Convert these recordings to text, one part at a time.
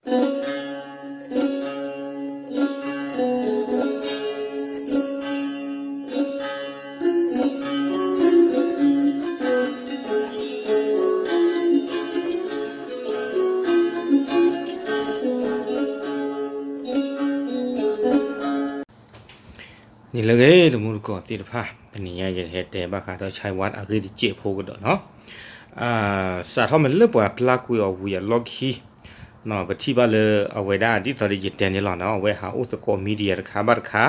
นี่เลยตมุรกอติดผ้าตอนนี้จะเห็นแต่บ้าค่ะเราใช้วัดอะไรที่เจ็บพวกกันเนาะสาธารณมันเลือกว่าพลากุยเอาวิล็อกฮีเนาะไปที่บ้านเลยเอาไว้ได้ที่ตอนนี้ยึดเตียนนี่หรอเนาะเอาไว้หาอุตสกมีเดียราคาบัตรค่า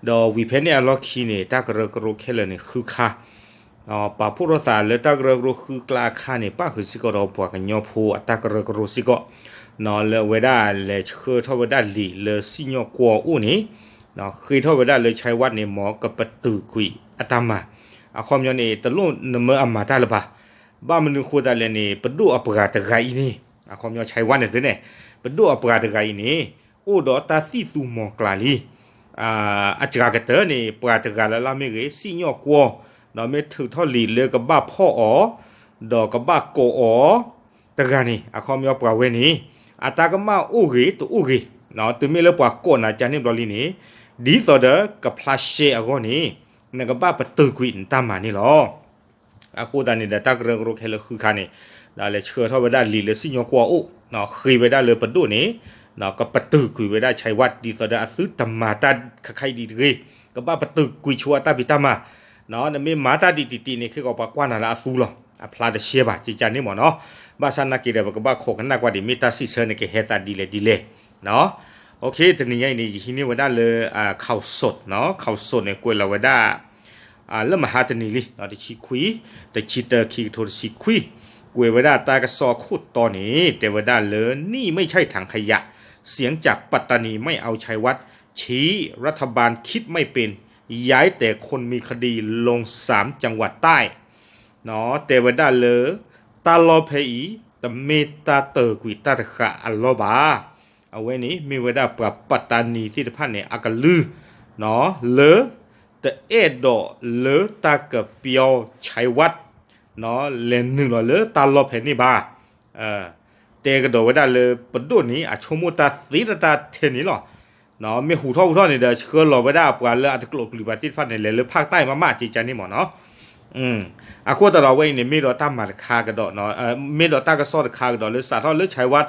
ดอวิเพนเนี่ยล็อกฮีเนี่ยตากระกระแค่เลยเนี่ยคือค่าป่าผู้รักษาเลยตากระกระคือกลาค่าเนี่ยป้าคือสิก็เราปวดกันยอผู้ตากระกระสิก็เนาะเลยไว้ได้เลยคือเท่าไว้ได้หลีเลยสิยอกัวอู้นี่เนาะคือเท่าไปได้เลยใช้วัดในหมอกับประตูกุยอัตมาความย้อนนี่ตะลุนเมื่ออามาตาละปะบ้ามันนึกว่าเลยนี่ประตูอัปกาตะไกนี่ความย้อนใช้วัดเนี่ยเนี่ยประตูอัปกาตะไกนี่โอ้ดอตาซีซูมอกลาลีอาจารย์ก็เตอนี่ปกาตะไกแล้วเราไม่เกสิยอกัวเนาะไม่ถือเท่าหลีเลยกับบ้าพ่ออ๋อดอกกับบ้าโกอ๋อตะไกนี่ความย้อนปกาเวนี่อัตากมาอู้กีตัวอู้กีเนาะตัวไม่เลือกปกาโกนะจานี่บลอลีนี่ดีต่อเด็กกับพลาสเช่ก็นี่นั่นก็บ้าประตูกุยนตามมานี่หรอคูดานี่เด็กตักเรื่องรูเคลคือขานี่ได้เลยเชื่อเท่าไปได้ลีเลยสิยกัวอุเนาะคุยไปได้เลยประตูนี้เนาะก็ประตูกุยไปได้ใช้วัดดีต่อเด็กซื้อตามมาตาใครดีเลยก็บ้าประตูกุยชัวตาพิตามาเนาะนั่นไม่มาตาดีตีนี่คือก็ปากว่านั่นละสู้หรอพลาดเชี่ยบ่จีจานนี่หมดเนาะบ้าสันนักกีฬาก็บ้าโคกันนักว่าดีมิตาสิเชนนี่ก็เฮตาดีเลยเนาะโอเคตอนนี้นี่ที่นี่ว่าได้เลยข่าวสดเนาะข่าวสดเนี่ยกวยเราว่าได้เริ่มมาหาตอนนี้ลิเนาะที่ชี้คุยแต่ชี้เตอร์ขี้โทรชี้คุยกวยว่าได้ตากระสอขุดตอนนี้แต่ว่าได้เลยนี่ไม่ใช่ถังขยะเสียงจากปัตตานีไม่เอาชัยวัฒน์ชี้รัฐบาลคิดไม่เป็นย้ายแต่คนมีคดีลง3จังหวัดใต้เนาะแต่ว่าได้เลยตาลอเพอีแต่เมตาเตอร์กุยตาตะขะอัลลอบาเอาไว้นี้มีเวลาปรับปัตตานีที่ท่านเนี่ยอากาลือเนาะเลอแต่ดอเลอตากับเปียวชัยวัดเนาะเลนหนึ่งเลอตาลบเห็นนี่บ้าแต่ก็โดดไว้ได้เลยปัจจุบันนี้ชมูตาสีตาเทนี้หรอเนาะมีหูท่อเนี่ยเดี๋ยวเชื่อเราไว้ได้ปว่าเลออาจจะกลัวกลุ่มที่ท่านเนี่ยเลยภาคใต้มาจีจันนี่หมอเนาะควตเราไว้เนี่ยมีเราตั้งมาคากระดเนาะมีเราตั้งกระสอบคากระดหรือสาทอหรือใช้วัด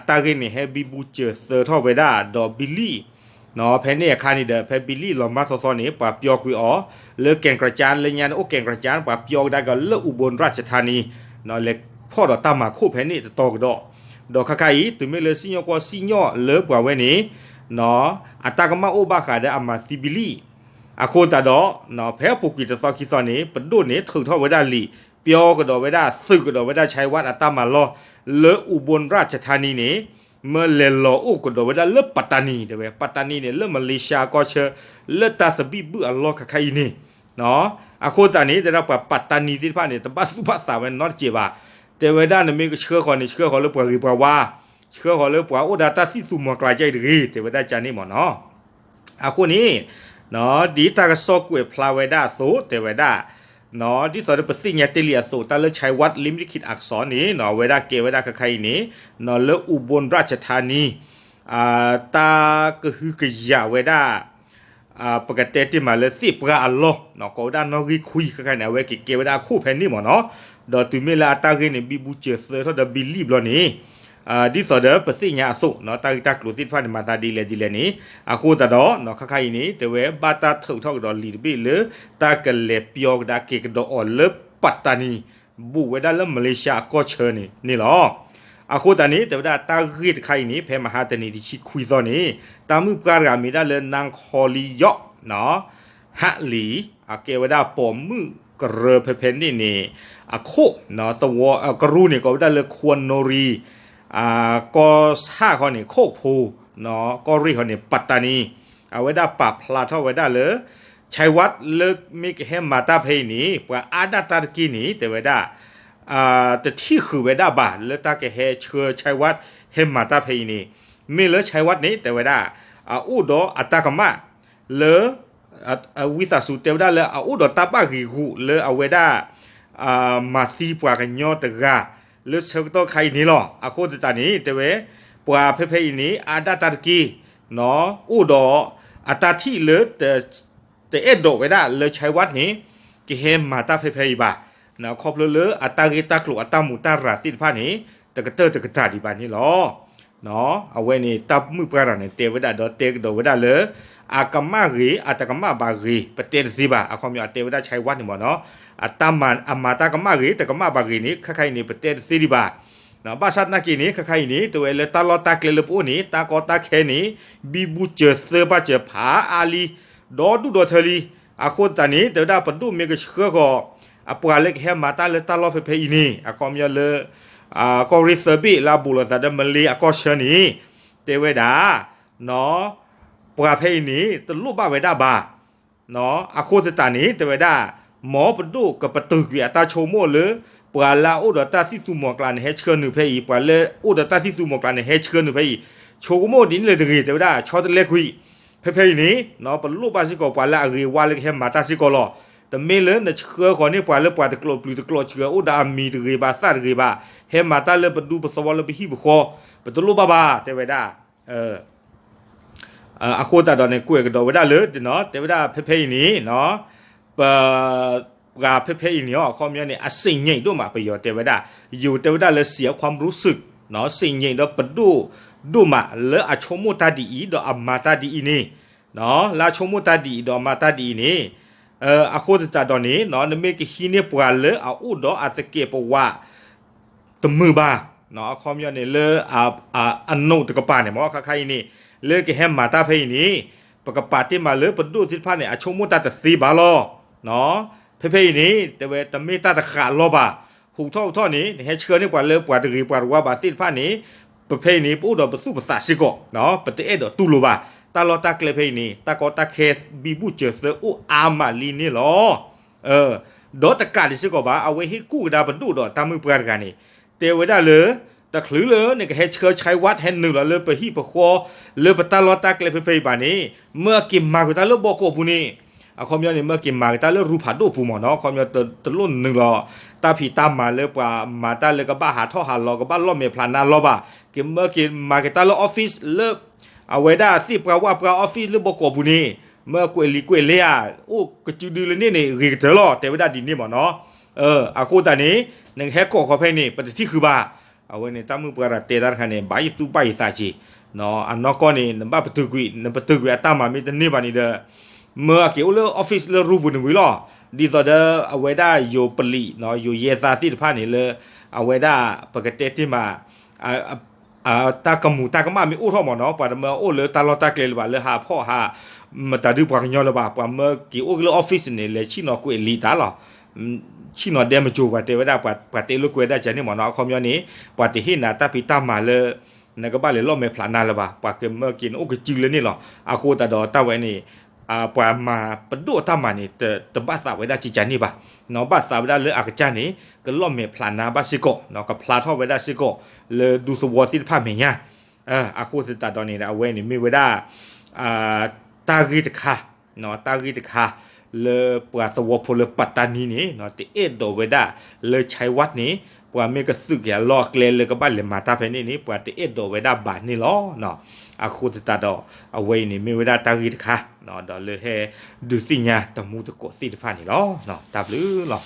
ตาเกนี่ให้บิบูเจอเซอร์ท่อไว้ได้ดอบิลลี่เนาะแพนเนี่ยคานี่เดอแพบิลลี่ลอมาซอนี่ปะปยอกุยอ๋อเลือกแกงกระจานเลยยันโอแกงกระจานปะปยอได้ก็เลือกอุบลราชธานีเนาะเล็กพ่อเราตั้งมาคู่แพนนี่จะตอกดอกคาคายตัวไม่เลยซิญก็ซิญเลือกกว่าไว้นี่เนาะตากมาโอบาคาได้อามาซิบิลลี่โคตาดอเนาะแพ้ปุกิตซอคิซอนี้ปดูนี้ถือท่อไว้ได้ลีเปียวก็ดอไว้ได้ซึกก็ดอไว้ได้ใช้วัดตามาลอเลออุบลราชธานีนี้เมื่อเลลออุก็ดอไว้ได้เลอปัตตานีเดี๋ยวปัตตานีเนี่ยเลอมาเลเซียก็เชเลอตาสบีบุอัลลอฮ์ใครนี่เนาะโคตานี้จะรับปัตตานีที่ผ่านเนี่ยตบ้าสุภาษาเป็นนอตเจีบะแต่ไว้ได้เนี่ยมีก็เชื่อคนนี่เชื่อเขาเลือกปริปว่าเชื่อเขาเลือกว่าโอดาตาที่สุมากลายใจดีแต่ไว้ได้จานี่หมดเนาะคนนี้เนาะดีตากระซอกเวพลาเวด้าโซเตเวด้าเนาะดีต่อได้ประสิทธิ์ยาเตเลียโซตาเลใช้วัดลิมลิขิตอักษรนี้เนาะเวด้าเกเวด้าใครนี้เนาะเลอุบลราชธานีตากระหือกระยาเวด้าปกติที่มาเลสิปราอัลลอฮ์เนาะก็ด้านนอริคุยใครเนี่ยเวกิเกเวด้าคู่แผ่นนี้หมดเนาะดอตุเมลาตาเกเนี่ยบิบูเจสเซอร์ทอดบิลลี่บลอนี้ดิสอเดอร์ประสิทธิ์ยาสุเนาะตากลุติดฟันมาตาดีเลยนี้คูตาดอเนาะใครนี้แต่เวบาตาถูกทอกดอลีบิเลยตากเล็บยอกดาเกกดออ่อนเล็บปัตตานีบุเวด้าเล็บมาเลเซียก็เชิญนี่หรอคูตานี้แต่ว่าตารีดใครนี้เพมหาตานีที่ชิคุยตอนนี้ตามือการามีได้เลยนางคอลียอเนาะฮะหลีเกวด้าปอมมือกระเพนนี่โคเนาะตัวกรูนี่ก็ได้เลยควรโนรีก็ห้าคนนี่โคกภูเนาะก็รีคนนี่ปัตตานีเอาไว้ได้ปรับพลาเท่าไว้ได้เลยชัยวัดเลิกมิกเฮมมาตาเพนีกว่าอาดาตากีนีแต่ไว้ได้แต่ที่คือไว้ได้บ้านเลิกตาเกเฮเชื่อชัยวัดเฮมมาตาเพนีมีเลิกชัยวัดนี้แต่ไว้ได้อุดออัตากามะเลิกวิสาสุเตวได้เลยอุดอตาบาริกุเลิกเอาไว้ได้มาซีปวากันยอตกาเลือดเชิงตัวใครนี่หรอโคตรตานี้แต่เว ปัวเพเพนี้อาดาตากีเนาะอุดออัตาที่เลแต่เอ็ดโดไว้ได้เลยใช้วัดนี้กิเฮมมาตาเพเพบาเนาะครอบเลอัตากีตากลุอัตามุตาราติดผ้านี้ตะกะเตอตะกะตาดีบานี้หรอเนาะเอาไว้นี่ตับมือปราเนี่ยเตไว้ได้ดอเตกโดไว้ได้เลยอากามารีอัตากามาบารีประเทศสิบาอาความยาวเตไว้ได้ใช้วัดนี่บ่เนาะอัตามันอามาตากามารีตะกามาบารีนี้ใครนี่ประเทศสิบาเนาะภาษาหน้ากีนี้ใครนี่ตัวเลตาลอตาเกลปูนี้ตากอตาแค่นี้บีบูเจเซบาเจผาอาลีดอดูดอเทลีอาโคตานี้เดี๋ยวได้ปันดูเมกเชื่อก็อาปวาเล็กแฮมาตาเลตาลอเพเพอีนี่อาความยาวเลยก็ริสบีลาบุลตาเดมลีอาก็เชนี้เตเวดาเนาะปวาเพอีนี่ตลุบ้าเวดาบาเนาะอาโคตตานี้เตเวดาหมอปันดูกับประตูเกียตาโชโมเลยปวาลาอุดตาที่สุมอกลานเฮเชนึเพอีปวาเลอุดตาที่สุมอกลานเฮเชนึเพอีโชโมดินเลยตรีเตเวดาชอตเล็กคุยเพเพอีนี่เนาะปันลูบ้าสิโกปวาลารีวาเล็กแฮมาตาสิโกลอแต่เมเลนเชื่อคนนี้ปวาเลปวาตะกลปลุตะกลเชื่ออุดามีตรีบาซาตรีบาเฮมาตาเลปดูปสวรรค์ไปฮิบคอปตลูบาบาเตเวดาอาโคตาดอนในกุ้ยกระโดดเวดาเลยเนาะเตเวดาเพเพนี้เนาะปกาเพเพนี้อ๋อความยังเนี่ยสิ่งใหญ่ด้วยมาไปอยู่เตเวดาอยู่เตเวดาเลยเสียความรู้สึกเนาะสิ่งใหญ่เราปดูมาเลยอาชมุตาดีดออามาตาดีนี่เนาะลาชมุตาดีดออามาตาดีนี่อาโคตาดอนนี้เนาะในเมกิฮีเนี่ยปวาเลยเอาอุดออาตะเกียปว่าตมือบาเนาะความยาวเนี่ยเลยอันโนตกปาเนี่ยมั้งใครนี่เลยก็แฮมมาตาเพย์นี่ปกปาที่มาเลยปดูทิศพาเนี่ยอาชมุตาตะสีบาลอเนาะเพย์นี่แต่เวตมีตาตะขาลอบาหูท่อนี้เฮเชื่อนี่กว่าเลยกว่าตะกีกว่าว่าบาทิศพานี้เพย์นี่ปูดอปสู้ภาษาสิโกเนาะปฏิเอดตุลูบาตาลอตาเกลเพย์นี่ตากอตาเคบีบูเจเซอุอามาลีนี่หรอดอตะกาดิสิโกบาเอาไว้ให้กู้ดาปดูดอตามมือเปล่ากันนี่เตวได้เลยแต่คลือเลยเนี่ยก็เฮเชอร์ใช้วัดแห่งหนึ่งแล้วเลยไปฮีปะคอเลยไปตาลอตาเกลเพย์บานี้เมื่อกิมมาก็ตาเลบอกกูนี่เอาความยาวเนี่ยเมื่อกิมมาก็ตาเลรูผาดูปูหมอเนาะความยาวตะลุ่นหนึ่งหรอตาผีตามมาเลยกว่ามาตาเลยก็บ้าหาท่อหาลอก็บ้าล้อมเมพลานาลอบะกิมเมื่อกิมมาก็ตาเลออฟฟิศเลิกเอาไว้ได้สิปราว่าปราออฟฟิศเลยบอกกูปูนี่เมื่อกุเลียโอ้ก็จูดูเลยนี่รีกเถอะล้อแต่ไม่ได้ดินนี่หมอเนาะอาคูตานี้หนึ่งแฮกโก้ขอเพนี่ปฏิทิคือบาเอาไว้ในตามือปราเตดาคันเนี่ยใบตู้ใบสาชีเนาะอันนอกก็นี่นบ้าประตูกุยนประตูกุยตามมามีแต่นี่บานี่เด้อเมื่อเกี่ยวเลยออฟฟิศเลยรูปบุญวิลล์ดีต่อเด้อเอาไว้ได้อยู่ปลีเนาะอยู่เยซาที่ผ่านนี่เลยเอาไว้ได้ปกติที่มาตากมูตากมามีอู้ท่อหมอเนาะปาเมื่อโอ้เลยตาลอตาเกลบาเลยหาพ่อหามาตาดูปากยอเลยบาปาเมื่อเกี่ยวเลยออฟฟิศนี่เลยชิโนกุเอลีตาหรอชิโนเดมจูปาเตวดาปาเตลูกเวดาจันนี่หมอเนาะคอมยอนี้ปาเตหินาตาพิตามาเลยนั่นก็บ้านเลยล้อมเมพลานาเลยบาปาเกเมื่อกินโอ้ก็จิงเลยนี่หรออาคูตาดอตาไว้นี่ปามาปดูตามานี่แต่บ้านสาวเวดาจิจันนี่บาเนาะบ้านสาวเวดาเลยอากจันนี่ก็ล้อมเมพลานาบาสิโกเนาะก็พลาท่อเวดาสิโกเลยดูสวอติภาพเมียอาคูตาดอนี่นะเอาไว้นี่มีเวดาตากีตะคาเนาะตากีตะคาเลยปราศวพลปัตตานีนี่เนาะที่เอ็ดโดเวดาเลยใช้วัดนี้ปราเมกสึกอย่าลอกเลนเลยก็บ้านเลยมาตาเพนี่ปราที่เอ็ดโดเวดาบาทนี่ล้อเนาะอาคูตตาดอเอาไว้นี่มีเวดาตากีตะคาเนาะดอเลยให้ดูสิญาตมูตะโกสิทพานี่ล้อเนาะตาบลือล้อ